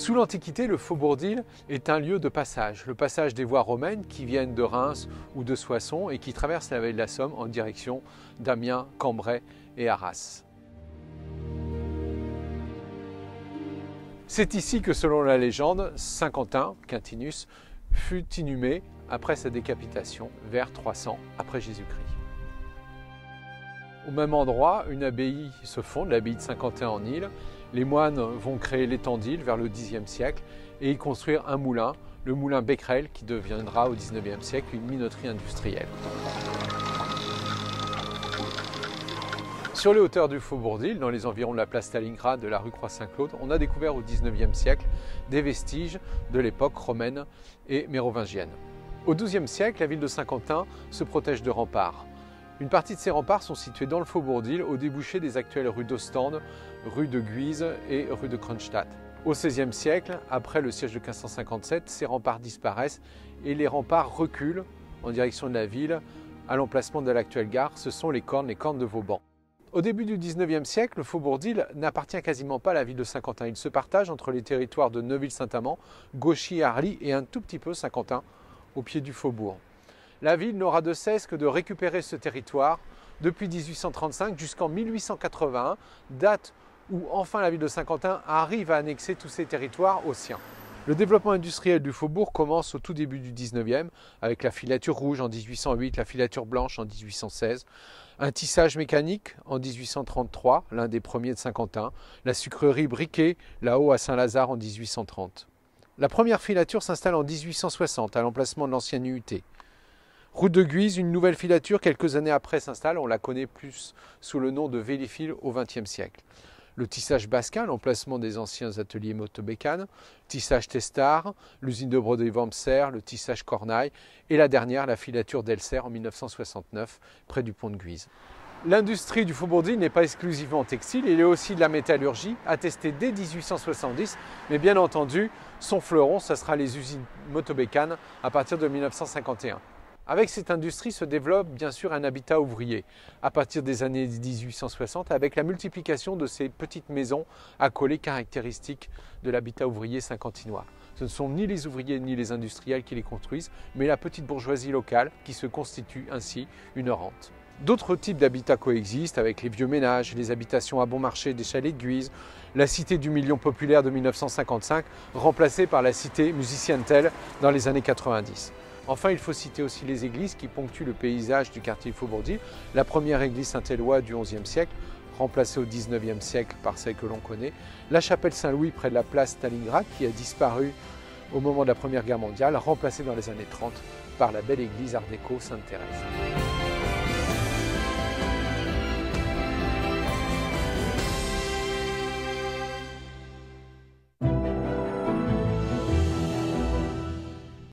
Sous l'Antiquité, le Faubourg d'Isle est un lieu de passage. Le passage des voies romaines qui viennent de Reims ou de Soissons et qui traversent la vallée de la Somme en direction d'Amiens, Cambrai et Arras. C'est ici que, selon la légende, Saint Quentin, Quintinus, fut inhumé après sa décapitation, vers 300 après Jésus-Christ. Au même endroit, une abbaye se fonde, l'abbaye de Saint-Quentin en Isle. Les moines vont créer l'étang d'Isle vers le Xe siècle et y construire un moulin, le moulin Becquerel, qui deviendra au XIXe siècle une minoterie industrielle. Sur les hauteurs du Faubourg d'Isle, dans les environs de la place Stalingrad, de la rue Croix-Saint-Claude, on a découvert au XIXe siècle des vestiges de l'époque romaine et mérovingienne. Au XIIe siècle, la ville de Saint-Quentin se protège de remparts. Une partie de ces remparts sont situés dans le Faubourg d'Isle, au débouché des actuelles rues d'Ostende, rue de Guise et rue de Kronstadt. Au XVIe siècle, après le siège de 1557, ces remparts disparaissent et les remparts reculent en direction de la ville, à l'emplacement de l'actuelle gare. Ce sont les cornes de Vauban. Au début du XIXe siècle, le Faubourg d'Isle n'appartient quasiment pas à la ville de Saint-Quentin. Il se partage entre les territoires de Neuville-Saint-Amand, Gauchy et Arly et un tout petit peu Saint-Quentin, au pied du faubourg. La ville n'aura de cesse que de récupérer ce territoire depuis 1835 jusqu'en 1881, date où enfin la ville de Saint-Quentin arrive à annexer tous ces territoires aux siens. Le développement industriel du faubourg commence au tout début du 19e, avec la filature rouge en 1808, la filature blanche en 1816, un tissage mécanique en 1833, l'un des premiers de Saint-Quentin, la sucrerie Briquet, là-haut à Saint-Lazare en 1830. La première filature s'installe en 1860 à l'emplacement de l'ancienne UT. Route de Guise, une nouvelle filature quelques années après s'installe, on la connaît plus sous le nom de Vélifil au XXe siècle. Le tissage Basquin, l'emplacement des anciens ateliers Motobécane, tissage Testard, l'usine de broderie Wormser, le tissage Cornaille et la dernière, la filature d'Elser en 1969, près du pont de Guise. L'industrie du Faubourg d'Isle n'est pas exclusivement textile, il y a aussi de la métallurgie, attestée dès 1870, mais bien entendu, son fleuron, ce sera les usines Motobécane à partir de 1951. Avec cette industrie se développe bien sûr un habitat ouvrier à partir des années 1860 avec la multiplication de ces petites maisons accolées caractéristiques de l'habitat ouvrier saint-quentinois. Ce ne sont ni les ouvriers ni les industriels qui les construisent, mais la petite bourgeoisie locale qui se constitue ainsi une rente. D'autres types d'habitats coexistent avec les vieux ménages, les habitations à bon marché des chalets de Guise, la cité du million populaire de 1955 remplacée par la cité musicienne-telle dans les années 90. Enfin, il faut citer aussi les églises qui ponctuent le paysage du quartier Faubourg d'Isle. La première église Saint-Éloi du XIe siècle, remplacée au XIXe siècle par celle que l'on connaît. La chapelle Saint-Louis près de la place Stalingrad qui a disparu au moment de la Première Guerre mondiale, remplacée dans les années 30 par la belle église art déco Sainte-Thérèse.